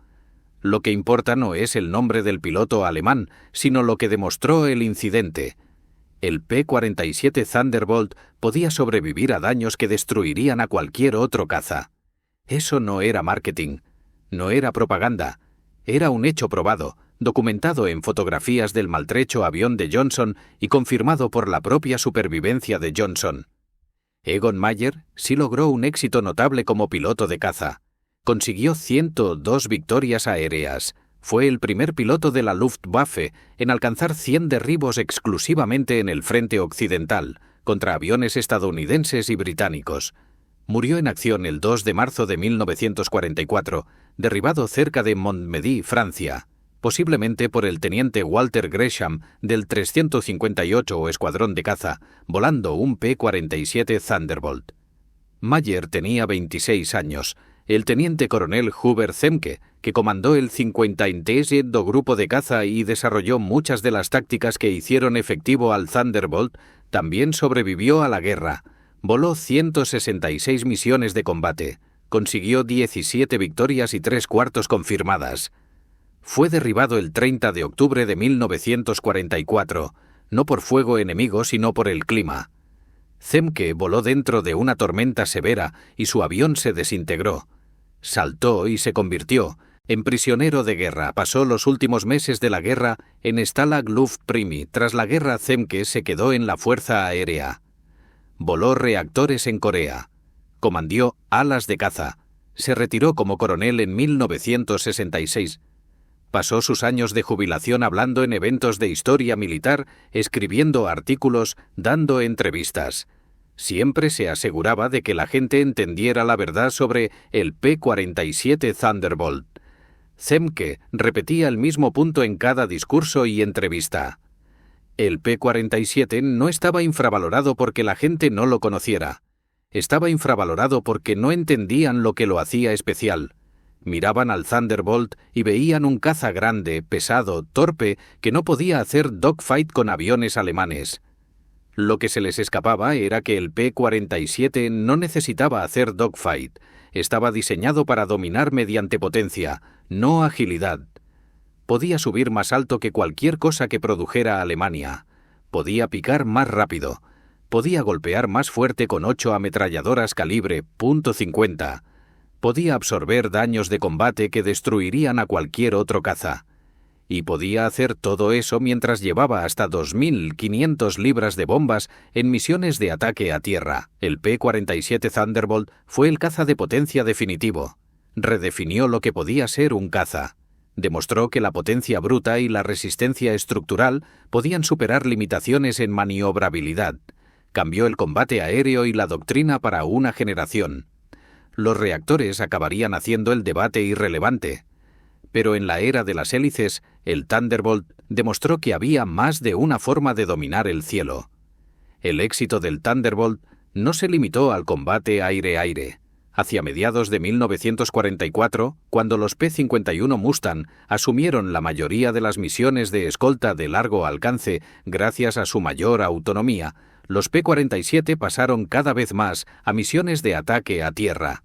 Lo que importa no es el nombre del piloto alemán, sino lo que demostró el incidente. El P-47 Thunderbolt podía sobrevivir a daños que destruirían a cualquier otro caza. Eso no era marketing, no era propaganda, era un hecho probado, documentado en fotografías del maltrecho avión de Johnson y confirmado por la propia supervivencia de Johnson. Egon Mayer sí logró un éxito notable como piloto de caza. Consiguió 102 victorias aéreas. Fue el primer piloto de la Luftwaffe en alcanzar 100 derribos exclusivamente en el frente occidental, contra aviones estadounidenses y británicos. Murió en acción el 2 de marzo de 1944, derribado cerca de Montmédy, Francia, posiblemente por el teniente Walter Gresham del 358 Escuadrón de Caza, volando un P-47 Thunderbolt. Mayer tenía 26 años. El teniente coronel Hubert Zemke, que comandó el 50º Grupo de Caza y desarrolló muchas de las tácticas que hicieron efectivo al Thunderbolt, también sobrevivió a la guerra. Voló 166 misiones de combate. Consiguió 17 victorias y 3/4 confirmadas. Fue derribado el 30 de octubre de 1944, no por fuego enemigo sino por el clima. Zemke voló dentro de una tormenta severa y su avión se desintegró. Saltó y se convirtió en prisionero de guerra. Pasó los últimos meses de la guerra en Stalag Luftprimi. Tras la guerra, Zemke se quedó en la Fuerza Aérea. Voló reactores en Corea. Comandó alas de caza. Se retiró como coronel en 1966. Pasó sus años de jubilación hablando en eventos de historia militar, escribiendo artículos, dando entrevistas. Siempre se aseguraba de que la gente entendiera la verdad sobre el P-47 Thunderbolt. Zemke repetía el mismo punto en cada discurso y entrevista. El P-47 no estaba infravalorado porque la gente no lo conociera. Estaba infravalorado porque no entendían lo que lo hacía especial. Miraban al Thunderbolt y veían un caza grande, pesado, torpe, que no podía hacer dogfight con aviones alemanes. Lo que se les escapaba era que el P-47 no necesitaba hacer dogfight. Estaba diseñado para dominar mediante potencia, no agilidad. Podía subir más alto que cualquier cosa que produjera Alemania. Podía picar más rápido. Podía golpear más fuerte con 8 ametralladoras calibre .50. Podía absorber daños de combate que destruirían a cualquier otro caza. Y podía hacer todo eso mientras llevaba hasta 2.500 libras de bombas en misiones de ataque a tierra. El P-47 Thunderbolt fue el caza de potencia definitivo. Redefinió lo que podía ser un caza. Demostró que la potencia bruta y la resistencia estructural podían superar limitaciones en maniobrabilidad. Cambió el combate aéreo y la doctrina para una generación. Los reactores acabarían haciendo el debate irrelevante. Pero en la era de las hélices, el Thunderbolt demostró que había más de una forma de dominar el cielo. El éxito del Thunderbolt no se limitó al combate aire-aire. Hacia mediados de 1944, cuando los P-51 Mustang asumieron la mayoría de las misiones de escolta de largo alcance gracias a su mayor autonomía, los P-47 pasaron cada vez más a misiones de ataque a tierra.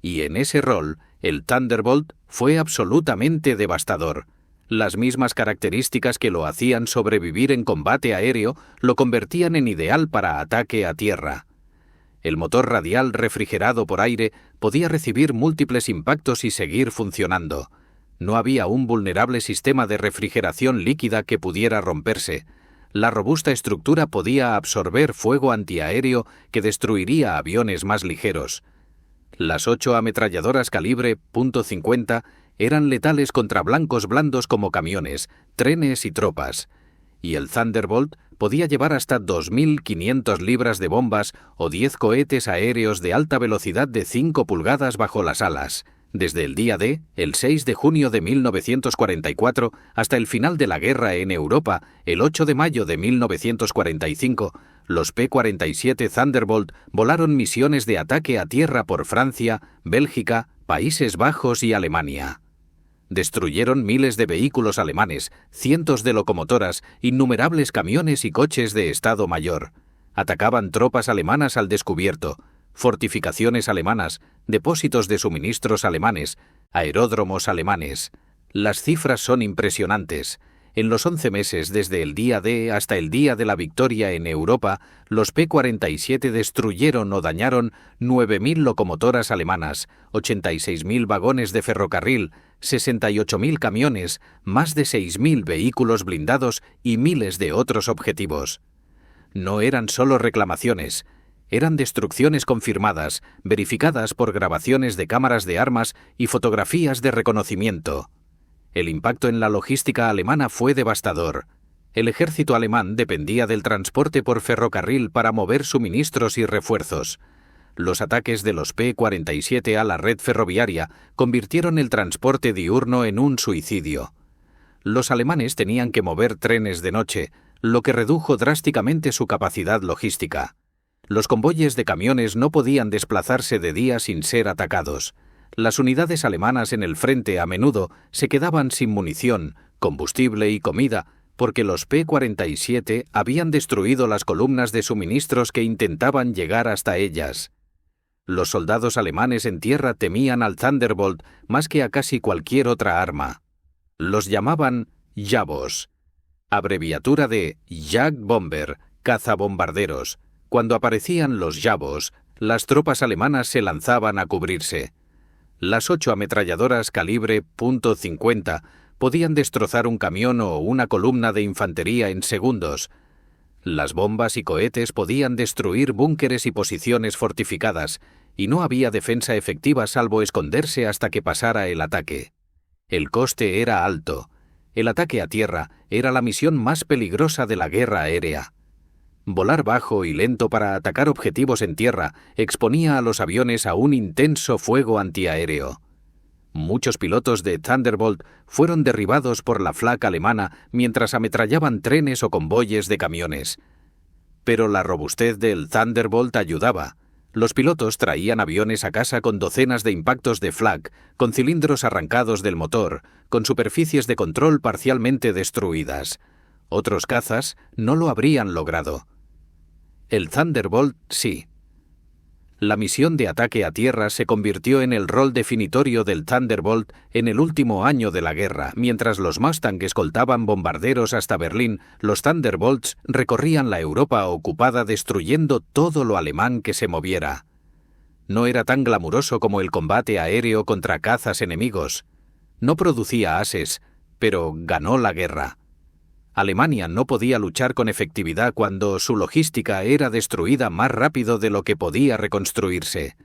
Y en ese rol, el Thunderbolt fue absolutamente devastador. Las mismas características que lo hacían sobrevivir en combate aéreo lo convertían en ideal para ataque a tierra. El motor radial refrigerado por aire podía recibir múltiples impactos y seguir funcionando. No había un vulnerable sistema de refrigeración líquida que pudiera romperse. La robusta estructura podía absorber fuego antiaéreo que destruiría aviones más ligeros. Las 8 ametralladoras calibre .50 eran letales contra blancos blandos como camiones, trenes y tropas. Y el Thunderbolt podía llevar hasta 2.500 libras de bombas o 10 cohetes aéreos de alta velocidad de 5 pulgadas bajo las alas. Desde el día D, el 6 de junio de 1944, hasta el final de la guerra en Europa, el 8 de mayo de 1945, los P-47 Thunderbolt volaron misiones de ataque a tierra por Francia, Bélgica, Países Bajos y Alemania. Destruyeron miles de vehículos alemanes, cientos de locomotoras, innumerables camiones y coches de Estado Mayor. Atacaban tropas alemanas al descubierto, fortificaciones alemanas, depósitos de suministros alemanes, aeródromos alemanes. Las cifras son impresionantes. En los 11 meses desde el día D hasta el día de la victoria en Europa, los P-47 destruyeron o dañaron 9.000 locomotoras alemanas, 86.000 vagones de ferrocarril, 68.000 camiones, más de 6.000 vehículos blindados y miles de otros objetivos. No eran solo reclamaciones, eran destrucciones confirmadas, verificadas por grabaciones de cámaras de armas y fotografías de reconocimiento. El impacto en la logística alemana fue devastador. El ejército alemán dependía del transporte por ferrocarril para mover suministros y refuerzos. Los ataques de los P-47 a la red ferroviaria convirtieron el transporte diurno en un suicidio. Los alemanes tenían que mover trenes de noche, lo que redujo drásticamente su capacidad logística. Los convoyes de camiones no podían desplazarse de día sin ser atacados. Las unidades alemanas en el frente a menudo se quedaban sin munición, combustible y comida, porque los P-47 habían destruido las columnas de suministros que intentaban llegar hasta ellas. Los soldados alemanes en tierra temían al Thunderbolt más que a casi cualquier otra arma. Los llamaban Jabos, abreviatura de Jagdbomber, cazabombarderos. Cuando aparecían los Jabos, las tropas alemanas se lanzaban a cubrirse. Las 8 ametralladoras calibre .50 podían destrozar un camión o una columna de infantería en segundos. Las bombas y cohetes podían destruir búnkeres y posiciones fortificadas, y no había defensa efectiva salvo esconderse hasta que pasara el ataque. El coste era alto. El ataque a tierra era la misión más peligrosa de la guerra aérea. Volar bajo y lento para atacar objetivos en tierra exponía a los aviones a un intenso fuego antiaéreo. Muchos pilotos de Thunderbolt fueron derribados por la Flak alemana mientras ametrallaban trenes o convoyes de camiones. Pero la robustez del Thunderbolt ayudaba. Los pilotos traían aviones a casa con docenas de impactos de flak, con cilindros arrancados del motor, con superficies de control parcialmente destruidas. Otros cazas no lo habrían logrado. El Thunderbolt sí. La misión de ataque a tierra se convirtió en el rol definitorio del Thunderbolt en el último año de la guerra. Mientras los Mustang escoltaban bombarderos hasta Berlín, los Thunderbolts recorrían la Europa ocupada destruyendo todo lo alemán que se moviera. No era tan glamuroso como el combate aéreo contra cazas enemigos. No producía ases, pero ganó la guerra. Alemania no podía luchar con efectividad cuando su logística era destruida más rápido de lo que podía reconstruirse.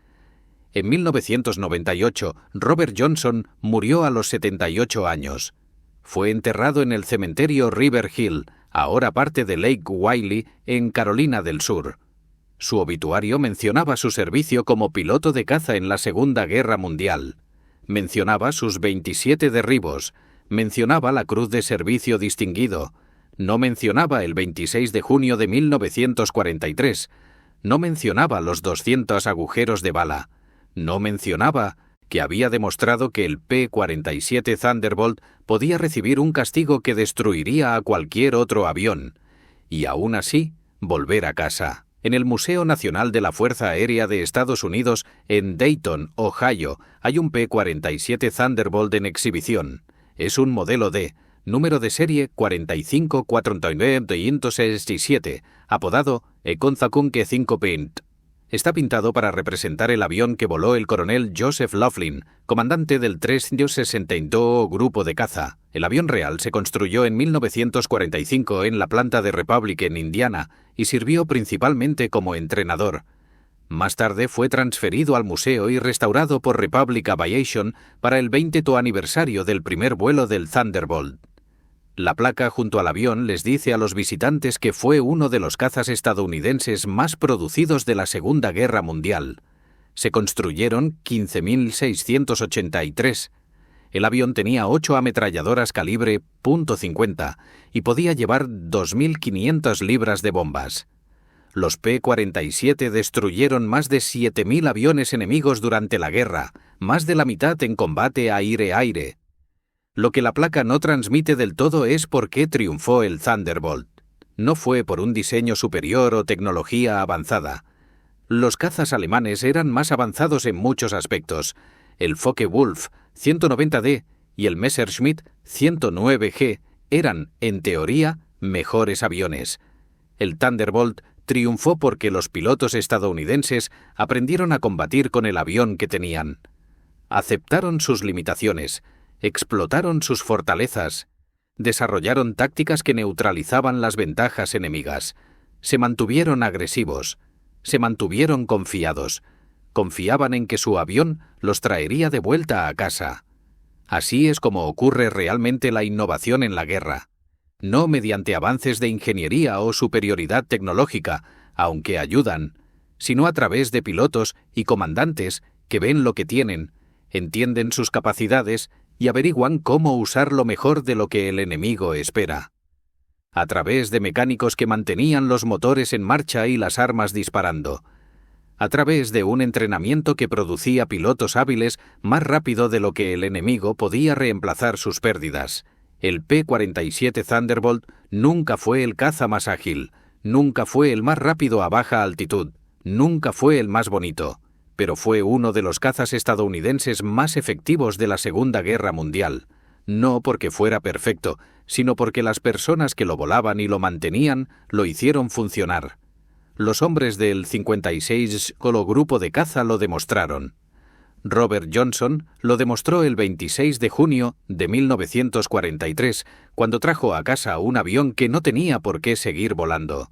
En 1998, Robert Johnson murió a los 78 años. Fue enterrado en el cementerio River Hill, ahora parte de Lake Wylie, en Carolina del Sur. Su obituario mencionaba su servicio como piloto de caza en la Segunda Guerra Mundial. Mencionaba sus 27 derribos. Mencionaba la Cruz de Servicio Distinguido. No mencionaba el 26 de junio de 1943. No mencionaba los 200 agujeros de bala. No mencionaba que había demostrado que el P-47 Thunderbolt podía recibir un castigo que destruiría a cualquier otro avión. Y aún así, volver a casa. En el Museo Nacional de la Fuerza Aérea de Estados Unidos, en Dayton, Ohio, hay un P-47 Thunderbolt en exhibición. Es un modelo D, número de serie 4549267, apodado Econzakunke 5 Pint. Está pintado para representar el avión que voló el coronel Joseph Laughlin, comandante del 362 Grupo de Caza. El avión real se construyó en 1945 en la planta de Republic en Indiana y sirvió principalmente como entrenador. Más tarde fue transferido al museo y restaurado por Republic Aviation para el 20º aniversario del primer vuelo del Thunderbolt. La placa junto al avión les dice a los visitantes que fue uno de los cazas estadounidenses más producidos de la Segunda Guerra Mundial. Se construyeron 15.683. El avión tenía 8 ametralladoras calibre .50 y podía llevar 2.500 libras de bombas. Los P-47 destruyeron más de 7.000 aviones enemigos durante la guerra, más de la mitad en combate aire-aire. Lo que la placa no transmite del todo es por qué triunfó el Thunderbolt. No fue por un diseño superior o tecnología avanzada. Los cazas alemanes eran más avanzados en muchos aspectos. El Focke-Wulf 190D y el Messerschmitt 109G eran, en teoría, mejores aviones. El Thunderbolt triunfó porque los pilotos estadounidenses aprendieron a combatir con el avión que tenían. Aceptaron sus limitaciones, explotaron sus fortalezas, desarrollaron tácticas que neutralizaban las ventajas enemigas, se mantuvieron agresivos, se mantuvieron confiados, confiaban en que su avión los traería de vuelta a casa. Así es como ocurre realmente la innovación en la guerra. No mediante avances de ingeniería o superioridad tecnológica, aunque ayudan, sino a través de pilotos y comandantes que ven lo que tienen, entienden sus capacidades y averiguan cómo usarlo mejor de lo que el enemigo espera. A través de mecánicos que mantenían los motores en marcha y las armas disparando. A través de un entrenamiento que producía pilotos hábiles más rápido de lo que el enemigo podía reemplazar sus pérdidas. El P-47 Thunderbolt nunca fue el caza más ágil, nunca fue el más rápido a baja altitud, nunca fue el más bonito, pero fue uno de los cazas estadounidenses más efectivos de la Segunda Guerra Mundial, no porque fuera perfecto, sino porque las personas que lo volaban y lo mantenían lo hicieron funcionar. Los hombres del 56 Grupo de Caza lo demostraron. Robert Johnson lo demostró el 26 de junio de 1943, cuando trajo a casa un avión que no tenía por qué seguir volando.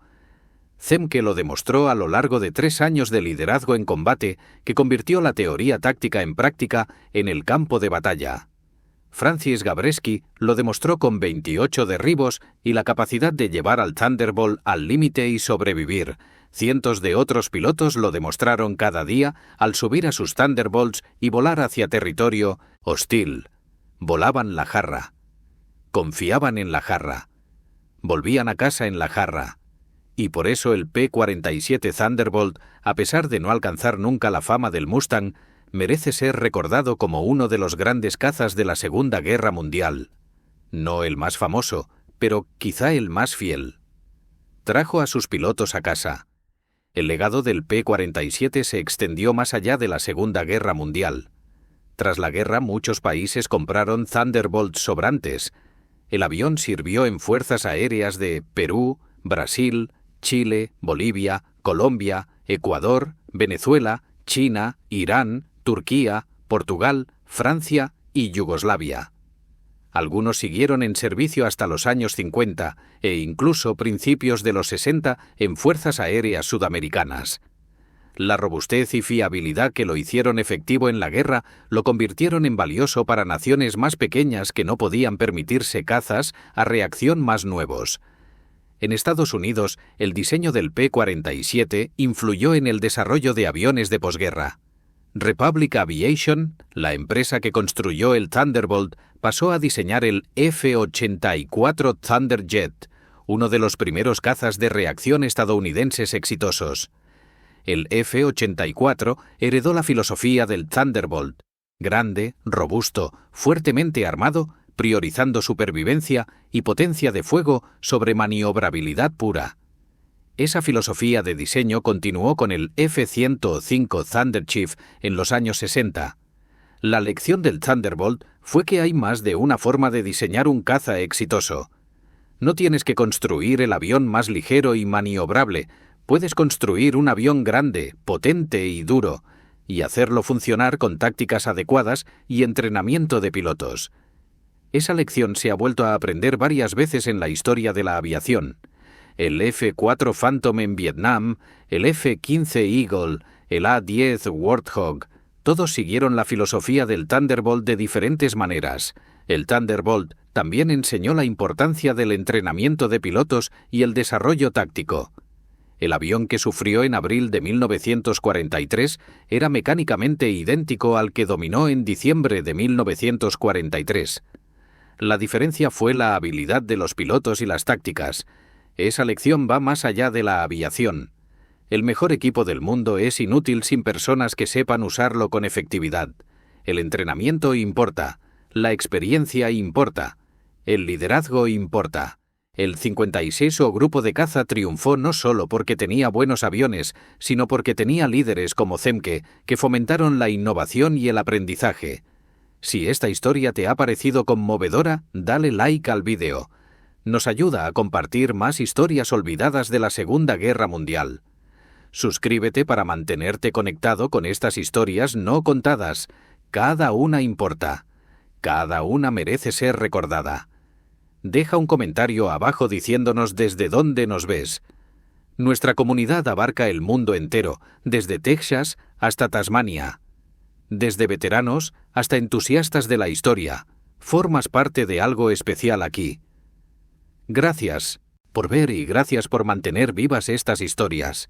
Zemke lo demostró a lo largo de 3 años de liderazgo en combate que convirtió la teoría táctica en práctica en el campo de batalla. Francis Gabreski lo demostró con 28 derribos y la capacidad de llevar al Thunderbolt al límite y sobrevivir. Cientos de otros pilotos lo demostraron cada día al subir a sus Thunderbolts y volar hacia territorio hostil. Volaban la jarra. Confiaban en la jarra. Volvían a casa en la jarra. y por eso el P-47 Thunderbolt, a pesar de no alcanzar nunca la fama del Mustang, merece ser recordado como uno de los grandes cazas de la Segunda Guerra Mundial. No el más famoso, pero quizá el más fiel. Trajo a sus pilotos a casa. El legado del P-47 se extendió más allá de la Segunda Guerra Mundial. Tras la guerra, muchos países compraron Thunderbolts sobrantes. El avión sirvió en fuerzas aéreas de Perú, Brasil, Chile, Bolivia, Colombia, Ecuador, Venezuela, China, Irán, Turquía, Portugal, Francia y Yugoslavia. Algunos siguieron en servicio hasta los años 50 e incluso principios de los 60 en fuerzas aéreas sudamericanas. La robustez y fiabilidad que lo hicieron efectivo en la guerra lo convirtieron en valioso para naciones más pequeñas que no podían permitirse cazas a reacción más nuevos. En Estados Unidos, el diseño del P-47 influyó en el desarrollo de aviones de posguerra. Republic Aviation, la empresa que construyó el Thunderbolt, pasó a diseñar el F-84 Thunderjet, uno de los primeros cazas de reacción estadounidenses exitosos. El F-84 heredó la filosofía del Thunderbolt: grande, robusto, fuertemente armado, priorizando supervivencia y potencia de fuego sobre maniobrabilidad pura. Esa filosofía de diseño continuó con el F-105 Thunder Chief en los años 60. La lección del Thunderbolt fue que hay más de una forma de diseñar un caza exitoso. No tienes que construir el avión más ligero y maniobrable. Puedes construir un avión grande, potente y duro, y hacerlo funcionar con tácticas adecuadas y entrenamiento de pilotos. Esa lección se ha vuelto a aprender varias veces en la historia de la aviación. El F-4 Phantom en Vietnam, el F-15 Eagle, el A-10 Warthog, todos siguieron la filosofía del Thunderbolt de diferentes maneras. El Thunderbolt también enseñó la importancia del entrenamiento de pilotos y el desarrollo táctico. El avión que sufrió en abril de 1943 era mecánicamente idéntico al que dominó en diciembre de 1943. La diferencia fue la habilidad de los pilotos y las tácticas. Esa lección va más allá de la aviación. El mejor equipo del mundo es inútil sin personas que sepan usarlo con efectividad. El entrenamiento importa, la experiencia importa, el liderazgo importa. El 56º Grupo de Caza triunfó no solo porque tenía buenos aviones, sino porque tenía líderes como Zemke que fomentaron la innovación y el aprendizaje. Si esta historia te ha parecido conmovedora, dale like al vídeo. Nos ayuda a compartir más historias olvidadas de la Segunda Guerra Mundial. Suscríbete para mantenerte conectado con estas historias no contadas. Cada una importa. Cada una merece ser recordada. Deja un comentario abajo diciéndonos desde dónde nos ves. Nuestra comunidad abarca el mundo entero, desde Texas hasta Tasmania. Desde veteranos hasta entusiastas de la historia. Formas parte de algo especial aquí. Gracias por ver y gracias por mantener vivas estas historias.